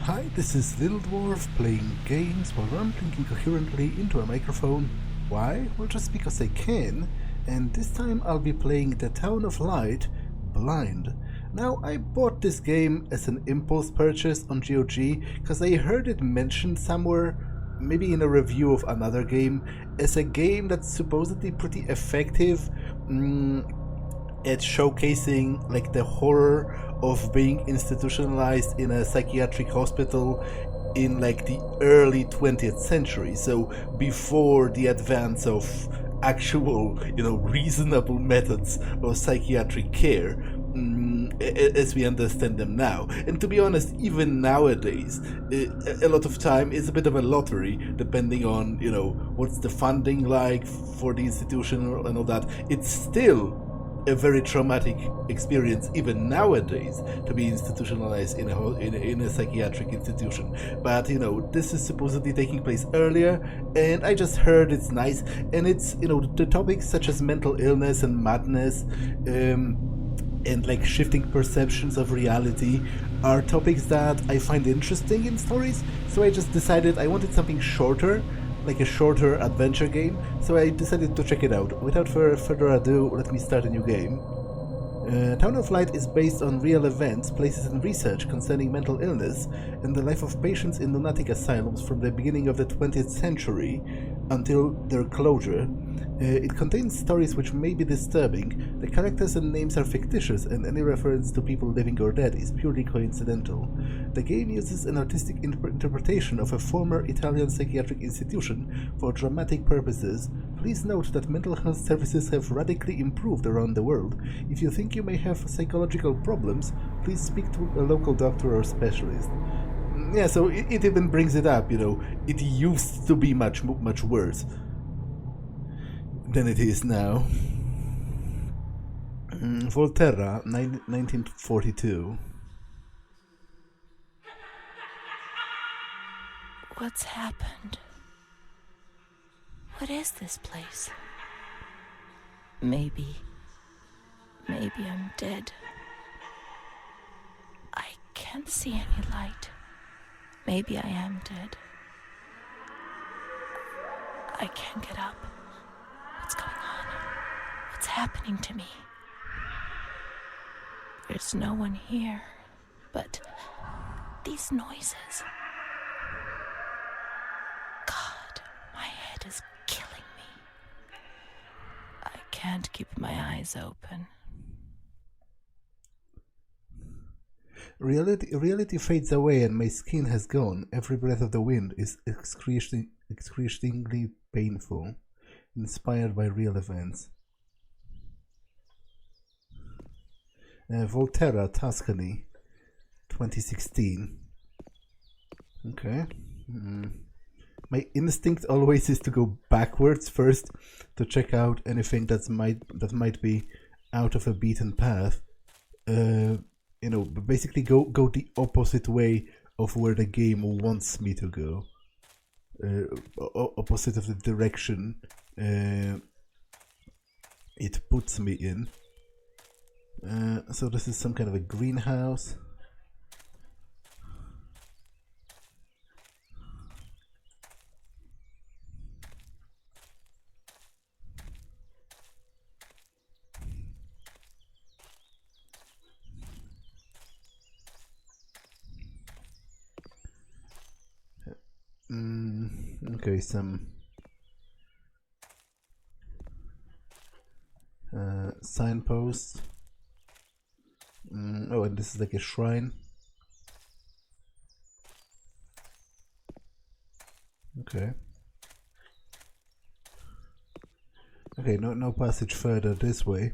Hi, this is Little Dwarf playing games while rambling incoherently into a microphone. Why? Well, just because I can, and this time I'll be playing The Town of Light blind. Now, I bought this game as an impulse purchase on GOG because I heard it mentioned somewhere, maybe in a review of another game, as a game that's supposedly pretty effective at showcasing like the horror of being institutionalized in a psychiatric hospital in like the early 20th century, so before the advance of actual, reasonable methods of psychiatric care, as we understand them now. And to be honest, even nowadays, a lot of time is a bit of a lottery, depending on, what's the funding like for the institution and all that. It's still a very traumatic experience even nowadays to be institutionalized in a psychiatric institution. But this is supposedly taking place earlier, and I just heard it's nice, and it's the topics such as mental illness and madness, and like shifting perceptions of reality are topics that I find interesting in stories. So I just decided I wanted something shorter, like a shorter adventure game, so I decided to check it out. Without further ado, let me start a new game. Town of Light is based on real events, places, and research concerning mental illness and the life of patients in lunatic asylums from the beginning of the 20th century until their closure. It contains stories which may be disturbing. The characters and names are fictitious, and any reference to people living or dead is purely coincidental. The game uses an artistic interpretation of a former Italian psychiatric institution for dramatic purposes. Please note that mental health services have radically improved around the world. If you think you may have psychological problems, please speak to a local doctor or specialist. Yeah, so it even brings it up, it used to be much worse than it is now. Volterra, 1942. What's happened? What is this place? Maybe I'm dead. I can't see any light. Maybe I am dead. I can't get up. What's going on? What's happening to me? There's no one here, but these noises. God, my head is killing me. I can't keep my eyes open. Reality fades away and my skin has gone. Every breath of the wind is excruciatingly painful, inspired by real events. Volterra, Tuscany, 2016. Okay. My instinct always is to go backwards first to check out anything that might be out of a beaten path. Basically go the opposite way of where the game wants me to go. Opposite of the direction it puts me in. So this is some kind of a greenhouse. Okay, some signposts. Oh, and this is like a shrine. Okay. Okay, no passage further this way.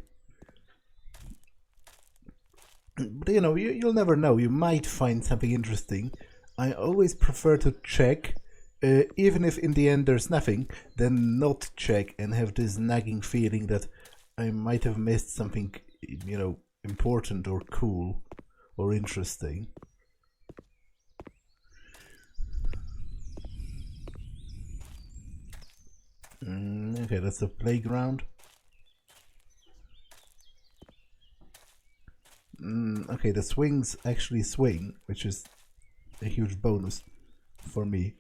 But you'll never know. You might find something interesting. I always prefer to check, even if in the end there's nothing, then not check and have this nagging feeling that I might have missed something, important or cool or interesting. Okay, that's the playground. Okay, the swings actually swing, which is a huge bonus for me.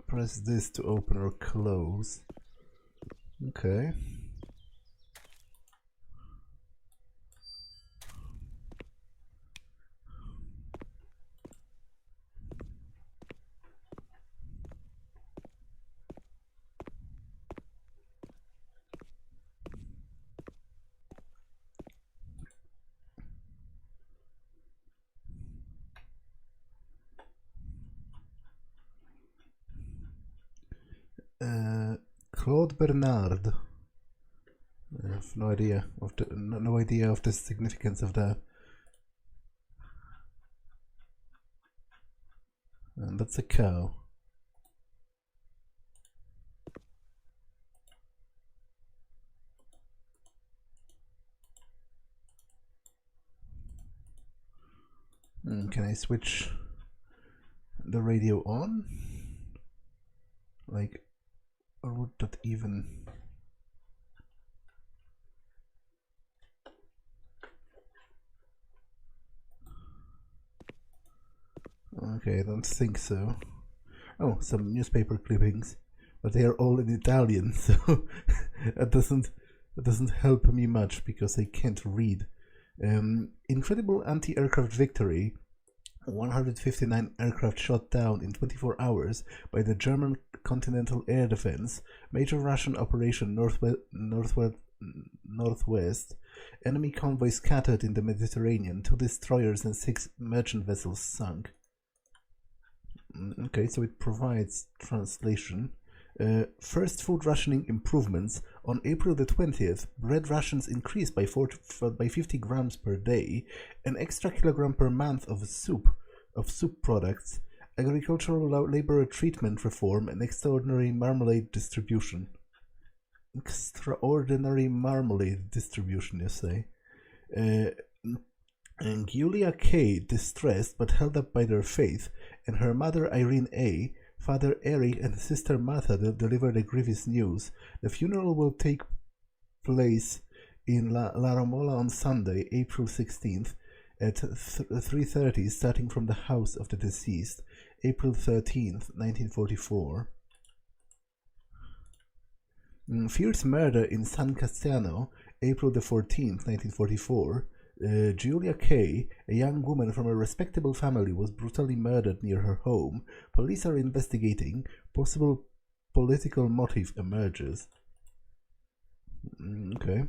Press this to open or close. Okay. Claude Bernard. I have no idea of the significance of that. And that's a cow. Can I switch the radio on? Like, or would that even... Okay, I don't think so. Oh, some newspaper clippings, but they are all in Italian, so that doesn't help me much because I can't read. Incredible anti-aircraft victory. 159 aircraft shot down in 24 hours by the German Continental Air Defense. Major Russian operation northwest. Enemy convoy scattered in the Mediterranean. 2 destroyers and 6 merchant vessels sunk. Okay, so it provides translation. First food rationing improvements. On April the 20th, bread rations increased by 50 grams per day, an extra kilogram per month of soup products, agricultural laborer treatment reform, and extraordinary marmalade distribution. Extraordinary marmalade distribution, you say? And Julia K., distressed but held up by their faith, and her mother Irene A., Father Eric, and sister Martha delivered the grievous news. The funeral will take place in La Romola on Sunday, April 16th, at 3:30, starting from the house of the deceased, April 13th, 1944. Fierce murder in San Castiano, April the 14th, 1944. Julia K., a young woman from a respectable family, was brutally murdered near her home. Police are investigating. Possible political motive emerges. Okay.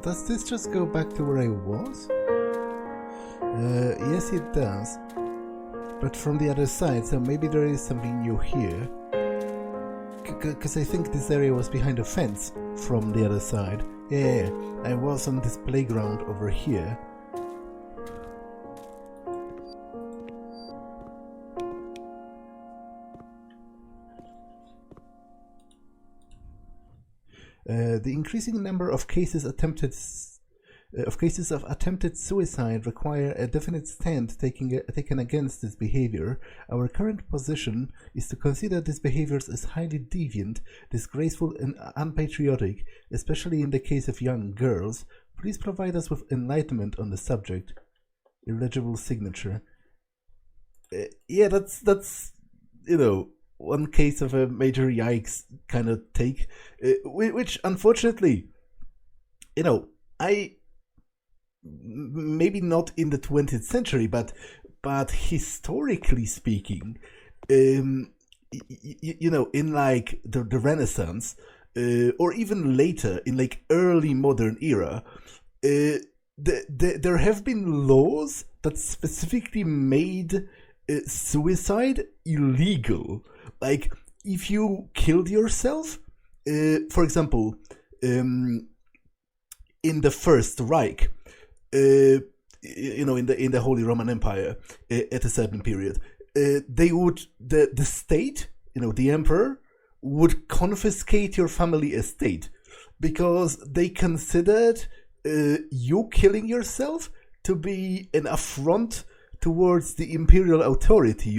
Does this just go back to where I was? Yes, it does. But from the other side, so maybe there is something new here. Because I think this area was behind a fence, from the other side. Yeah, I was on this playground over here. The increasing number of cases of attempted suicide require a definite stand taken against this behavior. Our current position is to consider these behaviors as highly deviant, disgraceful, and unpatriotic, especially in the case of young girls. Please provide us with enlightenment on the subject. Illegible signature. Yeah, that's one case of a major yikes kind of take, which unfortunately, maybe not in the 20th century, but historically speaking, in like the Renaissance, or even later in like early modern era, there have been laws that specifically made suicide illegal. Like, if you killed yourself, for example, in the First Reich, in the Holy Roman Empire, at a certain period, the state, the emperor, would confiscate your family estate because they considered you killing yourself to be an affront towards the imperial authority.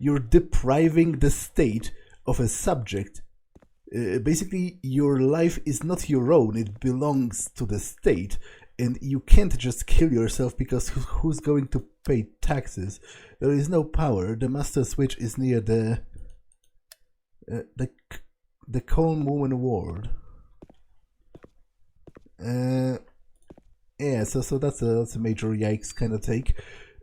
You're depriving the state of a subject. Basically, your life is not your own; it belongs to the state, and you can't just kill yourself because who's going to pay taxes? There is no power. The master switch is near the calm woman ward. Yeah, so that's a major yikes kind of take.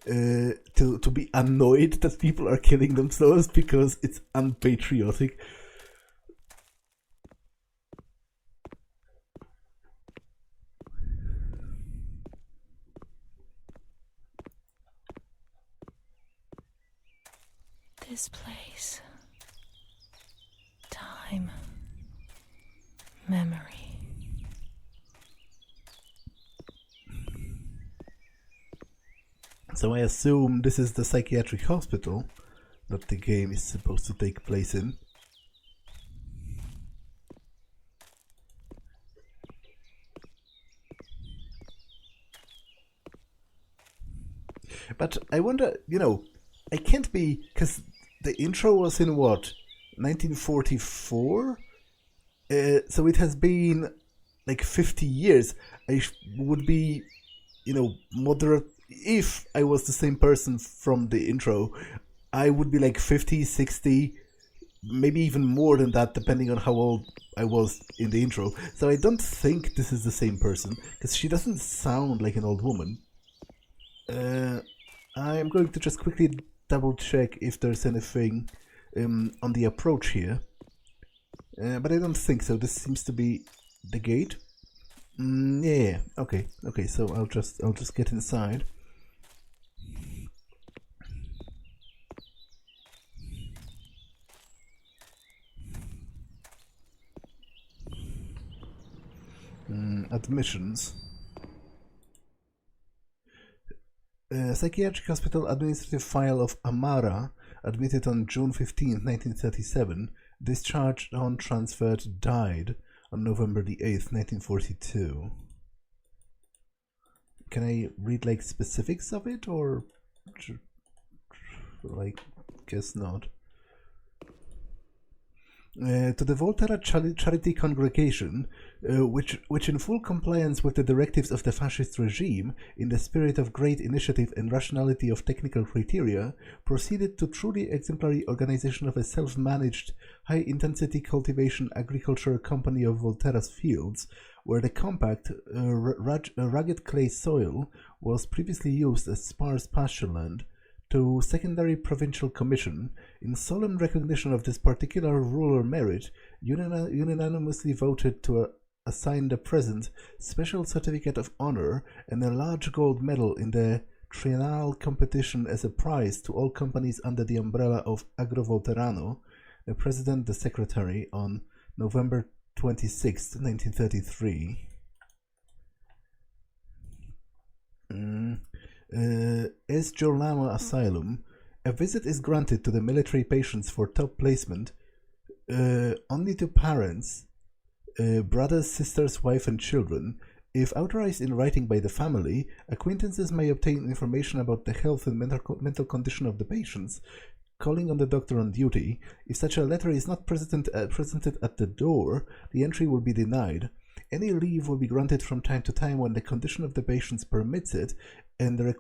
To be annoyed that people are killing themselves because it's unpatriotic. This place, time, memory. So I assume this is the psychiatric hospital that the game is supposed to take place in. But I wonder, I can't be, because the intro was in what, 1944? So it has been like 50 years. I would be, moderate. If I was the same person from the intro, I would be like 50, 60, maybe even more than that, depending on how old I was in the intro. So I don't think this is the same person, because she doesn't sound like an old woman. I'm going to just quickly double check if there's anything on the approach here. But I don't think so. This seems to be the gate. Yeah. Okay. So I'll just get inside. Admissions. Psychiatric Hospital Administrative File of Amara, admitted on June 15, 1937, discharged on transferred, died on November the 8th, 1942. Can I read like specifics of it, or like, guess not? To the Volterra Charity Congregation, which in full compliance with the directives of the fascist regime, in the spirit of great initiative and rationality of technical criteria, proceeded to truly exemplary organization of a self-managed, high-intensity cultivation agricultural company of Volterra's fields, where the compact, rugged clay soil was previously used as sparse pasture land, to Secondary Provincial Commission, in solemn recognition of this particular rural merit, unanimously voted to assign the present Special Certificate of Honor and a large gold medal in the triennial competition as a prize to all companies under the umbrella of Agro Volterrano, the President, the Secretary, on November 26th, 1933. As Jorlama Asylum, a visit is granted to the military patients for top placement only to parents, brothers, sisters, wife, and children. If authorized in writing by the family, acquaintances may obtain information about the health and mental condition of the patients, calling on the doctor on duty. If such a letter is not presented at the door, the entry will be denied. Any leave will be granted from time to time when the condition of the patients permits it, and the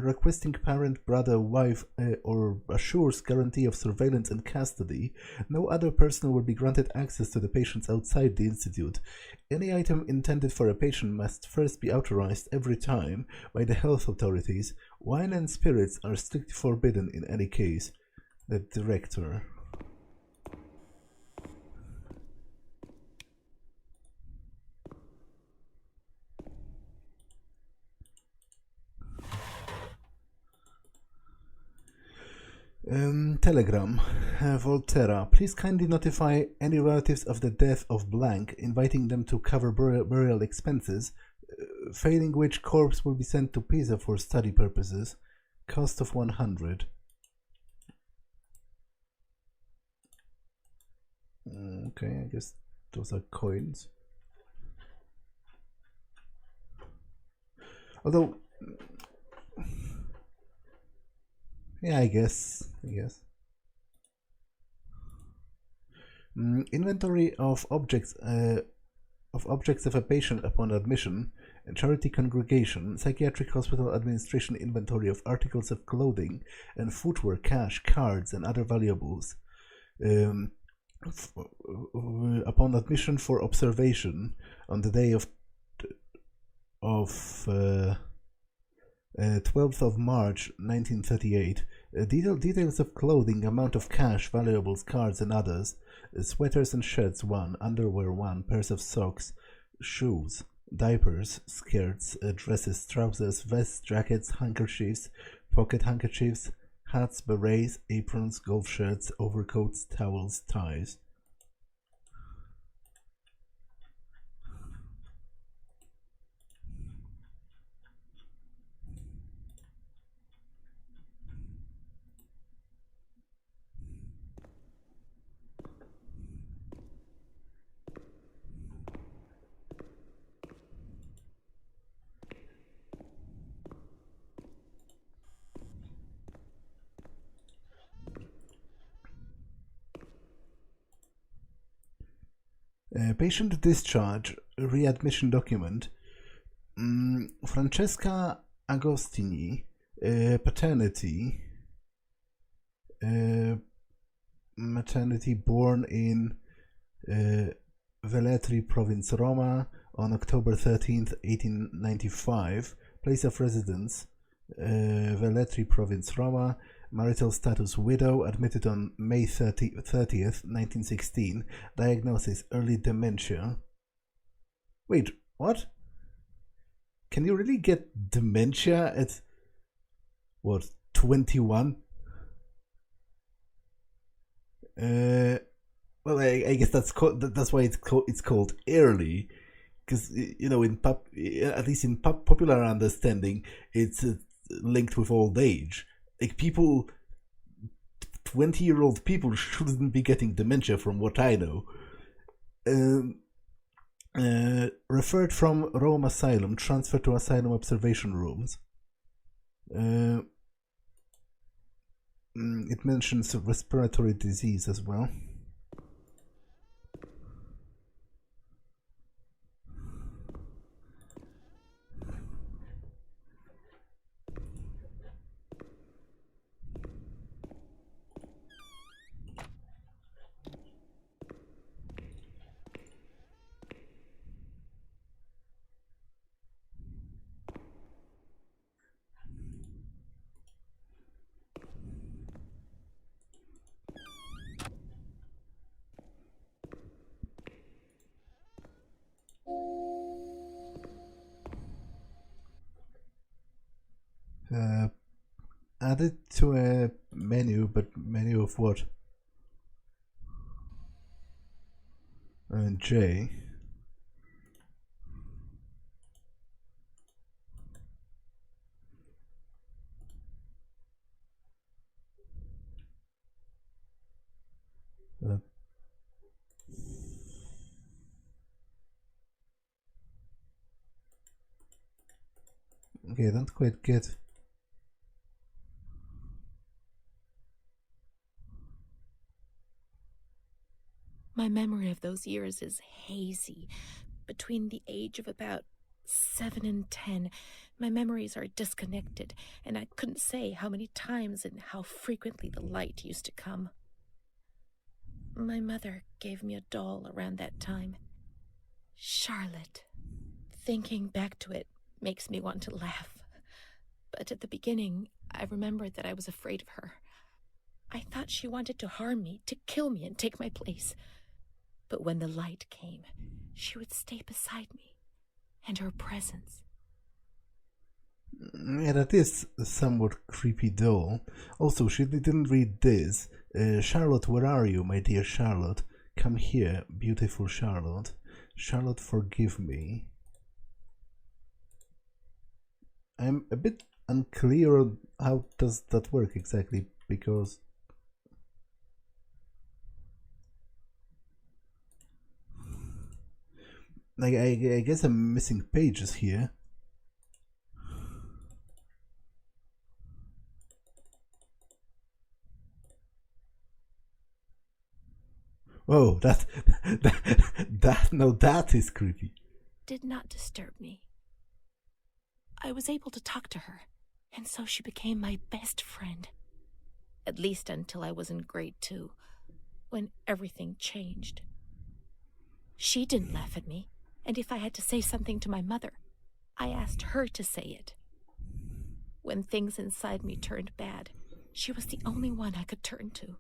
requesting parent, brother, wife, or assures guarantee of surveillance and custody. No other person will be granted access to the patients outside the institute. Any item intended for a patient must first be authorized every time by the health authorities. Wine and spirits are strictly forbidden in any case. The director. Telegram. Volterra. Please kindly notify any relatives of the death of blank, inviting them to cover burial expenses, failing which corpse will be sent to Pisa for study purposes. Cost of 100. Okay, I guess those are coins. Although, yeah, I guess. Inventory of objects of a patient upon admission. Charity congregation, psychiatric hospital administration inventory of articles of clothing and footwear, cash, cards, and other valuables. Upon admission for observation on the day of 12th of March 1938. Details of clothing, amount of cash, valuables, cards, and others. Sweaters and shirts 1, underwear 1, pairs of socks, shoes, diapers, skirts, dresses, trousers, vests, jackets, handkerchiefs, pocket handkerchiefs, hats, berets, aprons, golf shirts, overcoats, towels, ties. Patient discharge, readmission document. Francesca Agostini, paternity, maternity, born in Velletri, province Roma, on October 13th, 1895. Place of residence, Velletri, province Roma. Marital status, widow, admitted on May 30th, 1916. Diagnosis, early dementia. Wait, what? Can you really get dementia at, what, 21? Well, I guess that's why it's called early, because, you know, at least in popular understanding, it's linked with old age. Like, 20-year-old people shouldn't be getting dementia, from what I know. Referred from Rome Asylum, transferred to asylum observation rooms. It mentions respiratory disease as well. Added to a menu, but menu of what? and J. Okay, I don't quite get. My memory of those years is hazy. Between the age of about 7 and 10, my memories are disconnected, and I couldn't say how many times and how frequently the light used to come. My mother gave me a doll around that time. Charlotte. Thinking back to it makes me want to laugh. But at the beginning, I remembered that I was afraid of her. I thought she wanted to harm me, to kill me and take my place. But when the light came, she would stay beside me, and her presence. Yeah, that is a somewhat creepy doll. Also, she didn't read this. Charlotte, where are you, my dear Charlotte? Come here, beautiful Charlotte. Charlotte, forgive me. I'm a bit unclear on how does that work exactly, because like I guess I'm missing pages here. Oh, that is creepy. Did not disturb me. I was able to talk to her, and so she became my best friend. At least until I was in grade 2, when everything changed. She didn't laugh at me, and if I had to say something to my mother, I asked her to say it. When things inside me turned bad, she was the only one I could turn to.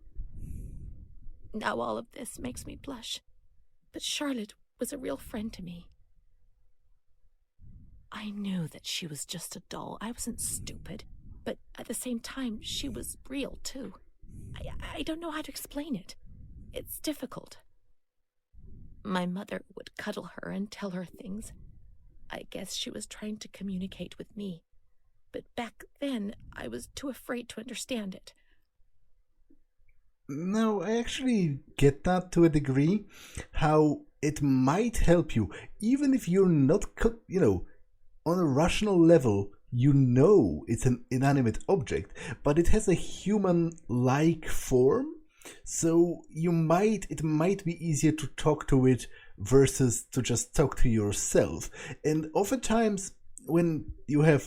Now all of this makes me blush, but Charlotte was a real friend to me. I knew that she was just a doll. I wasn't stupid, but at the same time, she was real too. I don't know how to explain it. It's difficult. My mother would cuddle her and tell her things. I guess she was trying to communicate with me, but back then I was too afraid to understand it. No, I actually get that to a degree, how it might help you, even if you're not, on a rational level, it's an inanimate object, but it has a human-like form, so it might be easier to talk to it versus to just talk to yourself. And oftentimes, when you have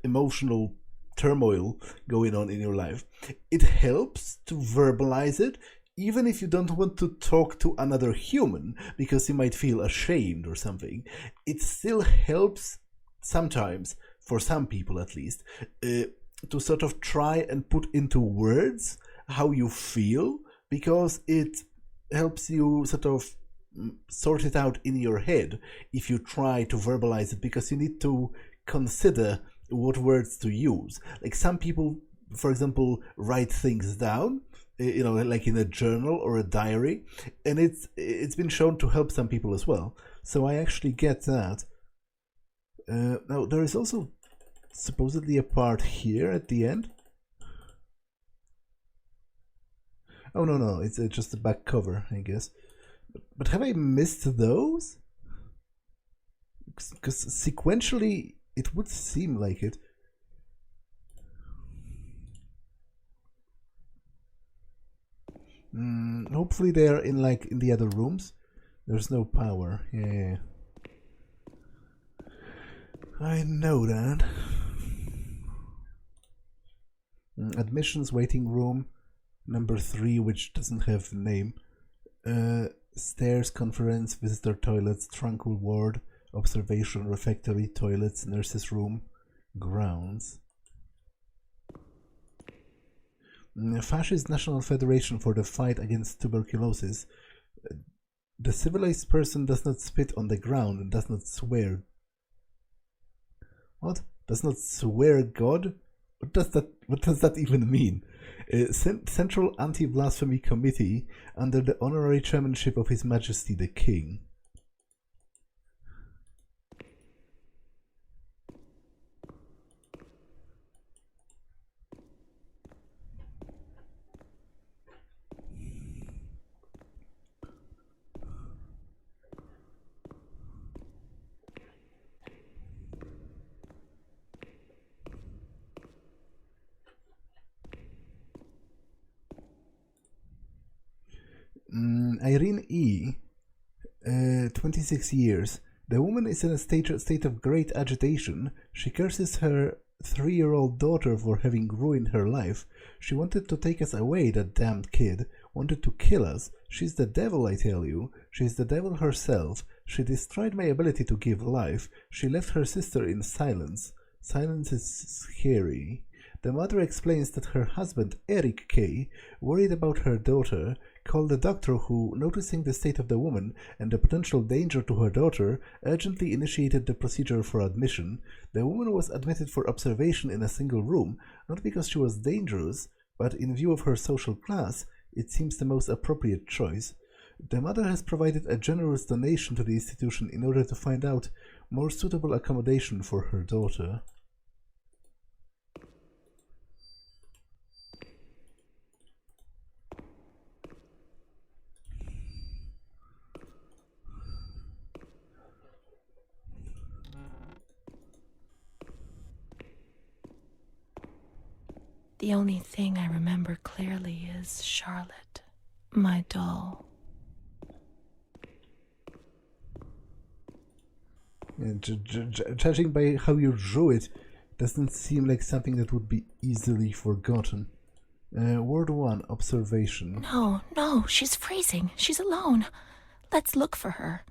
emotional turmoil going on in your life, it helps to verbalize it, even if you don't want to talk to another human because you might feel ashamed or something. It still helps sometimes, for some people at least, to sort of try and put into words how you feel, because it helps you sort of sort it out in your head if you try to verbalize it, because you need to consider what words to use. Like some people, for example, write things down, like in a journal or a diary, and it's been shown to help some people as well. So I actually get that. Now there is also supposedly a part here at the end. Oh no, it's just the back cover, I guess. But have I missed those? Because sequentially it would seem like it. Hopefully they are in the other rooms. There's no power. Yeah. I know that. Admissions waiting room number 3, which doesn't have a name. Stairs, conference, visitor toilets, tranquil ward, observation, refectory, toilets, nurses room, grounds. Fascist National Federation for the Fight Against Tuberculosis. The civilized person does not spit on the ground and does not swear. What? Does not swear God? What does that even mean? Central Anti-Blasphemy Committee under the honorary chairmanship of His Majesty the King. Irene E., 26 years. The woman is in a state of great agitation. She curses her 3-year-old daughter for having ruined her life. She wanted to take us away, that damned kid. Wanted to kill us. She's the devil, I tell you. She's the devil herself. She destroyed my ability to give life. She left her sister in silence. Silence is scary. The mother explains that her husband, Eric K., worried about her daughter, called the doctor who, noticing the state of the woman and the potential danger to her daughter, urgently initiated the procedure for admission. The woman was admitted for observation in a single room, not because she was dangerous, but in view of her social class, it seems the most appropriate choice. The mother has provided a generous donation to the institution in order to find out more suitable accommodation for her daughter. The only thing I remember clearly is Charlotte, my doll. Judging by how you drew it, doesn't seem like something that would be easily forgotten. Word 1, observation. No, she's freezing. She's alone. Let's look for her.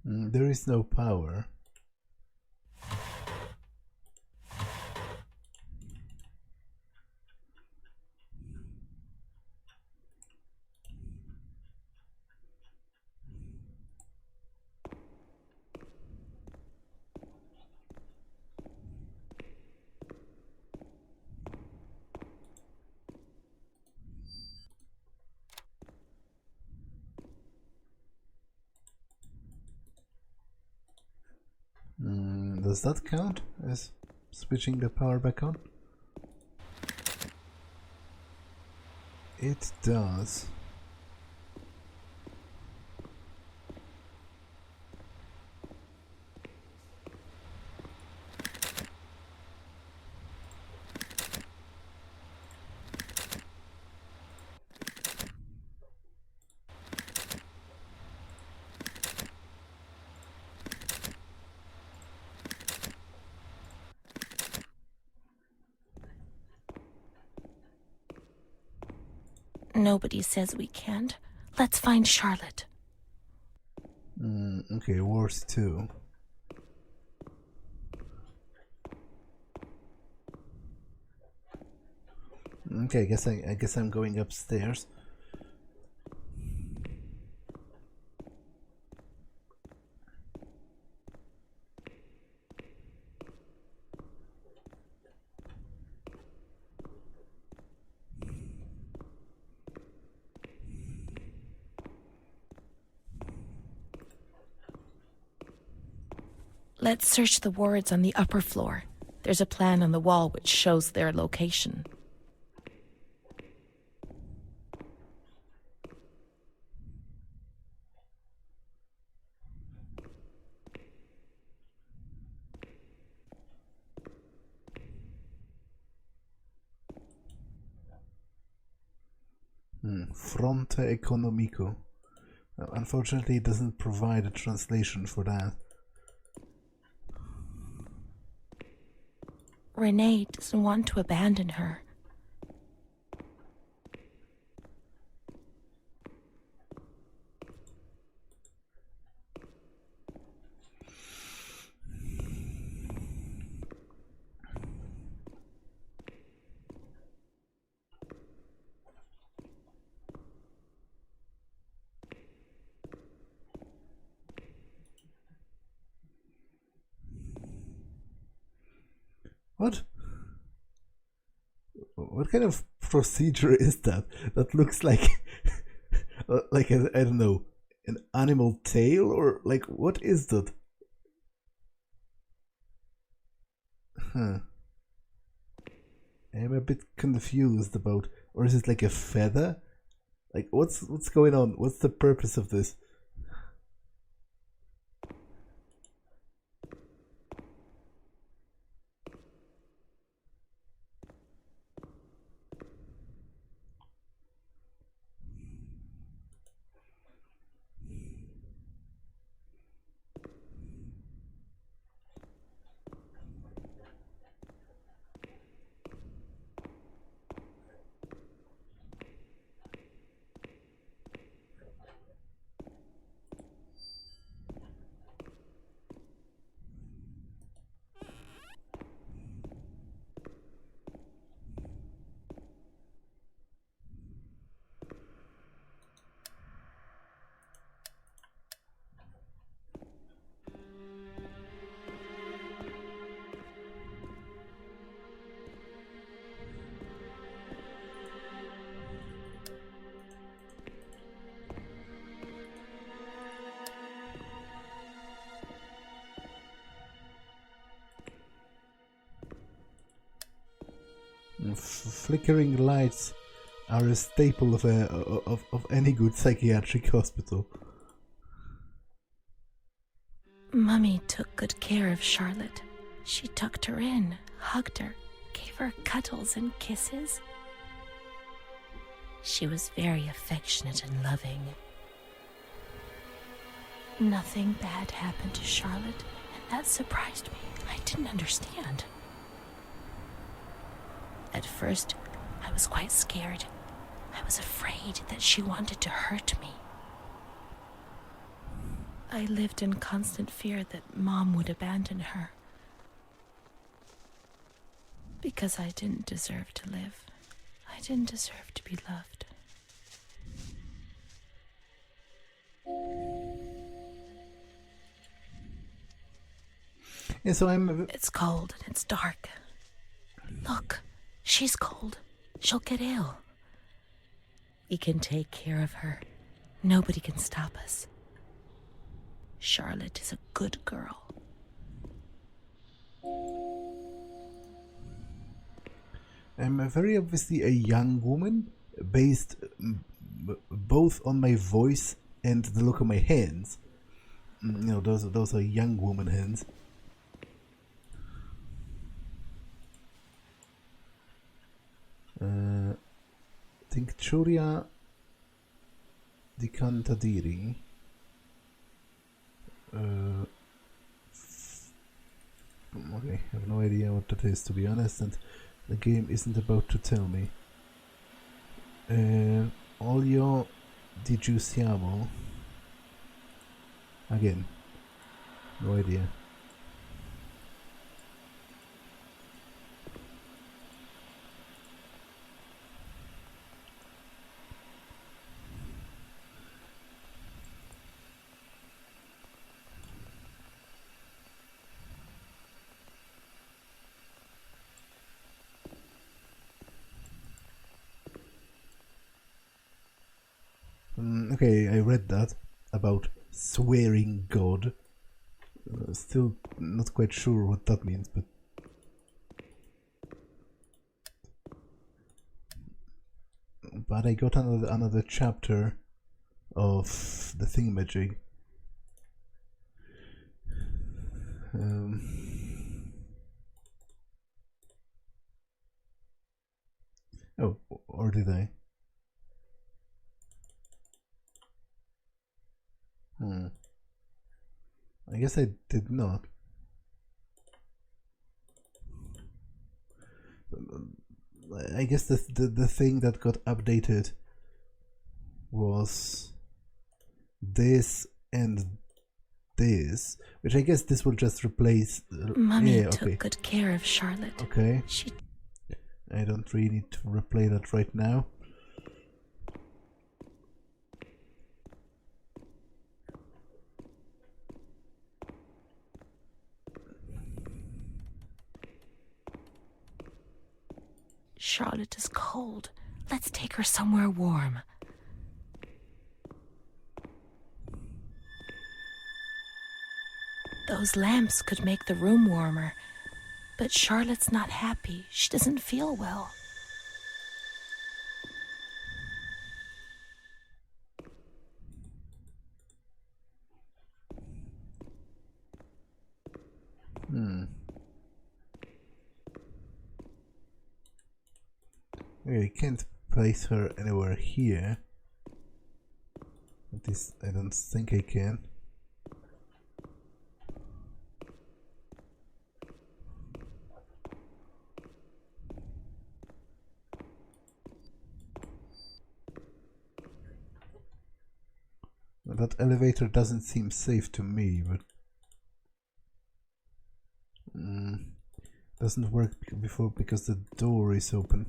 There is no power. Does that count as switching the power back on? It does. Nobody says we can't. Let's find Charlotte. Okay, Wars 2. Okay, I guess I'm going upstairs. Let's search the wards on the upper floor. There's a plan on the wall which shows their location. Fronte economico. Unfortunately, it doesn't provide a translation for that. Renée doesn't want to abandon her. What? What kind of procedure is that? That looks like, like I don't know, an animal tail, or like what is that? Huh. I'm a bit confused about, or is it like a feather? Like what's going on? What's the purpose of this? Flickering lights are a staple of any good psychiatric hospital. Mummy took good care of Charlotte. She tucked her in, hugged her, gave her cuddles and kisses. She was very affectionate and loving. Nothing bad happened to Charlotte, and that surprised me. I didn't understand. At first, I was quite scared. I was afraid that she wanted to hurt me. I lived in constant fear that Mom would abandon her. Because I didn't deserve to live. I didn't deserve to be loved. Yeah, so It's cold and it's dark. Look, she's cold. She'll get ill. We can take care of her. Nobody can stop us. Charlotte is a good girl. I'm very obviously a young woman, based both on my voice and the look of my hands. You know, those are young woman hands. Tincturia di Cantadiri. Okay, I have no idea what that is, to be honest, and the game isn't about to tell me. Olio di Giussiamo. Again, no idea. Okay, I read that about swearing God. Still not quite sure what that means, but I got another chapter of the thingamajig. Oh, or did I? I guess I did not. I guess the thing that got updated was this and this, which I guess this will just replace. Mummy yeah, okay. took good care of Charlotte. Okay. She... I don't really need to replay that right now. Charlotte is cold. Let's take her somewhere warm. Those lamps could make the room warmer. But Charlotte's not happy. She doesn't feel well. I can't place her anywhere here. At least I don't think I can. That elevator doesn't seem safe to me, but doesn't work before because the door is open.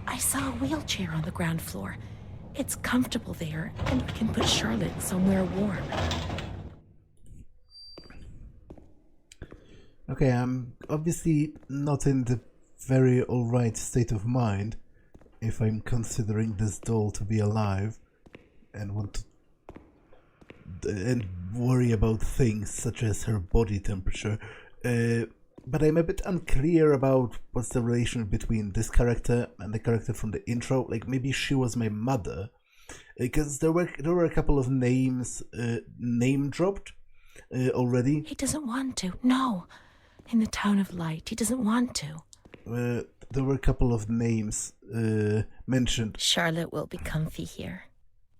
I saw a wheelchair on the ground floor. It's comfortable there, and we can put Charlotte somewhere warm. Okay, I'm obviously not in the very alright state of mind if I'm considering this doll to be alive and want to and worry about things such as her body temperature. But I'm a bit unclear about what's the relation between this character and the character from the intro. Like, maybe she was my mother, because there were a couple of names name dropped already. He doesn't want to. No. In the town of light, he doesn't want to. There were a couple of names mentioned. Charlotte will be comfy here.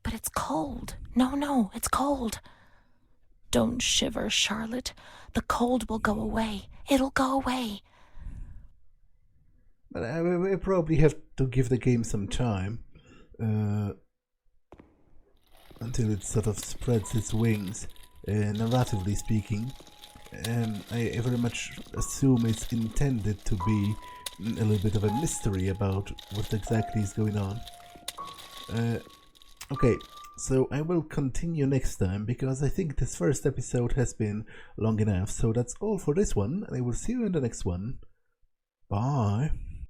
But it's cold. No, it's cold. Don't shiver, Charlotte. The cold will go away. It'll go away. But I probably have to give the game some time until it sort of spreads its wings, narratively speaking. And I very much assume it's intended to be a little bit of a mystery about what exactly is going on. Okay, so I will continue next time, because I think this first episode has been long enough. So that's all for this one, and I will see you in the next one. Bye.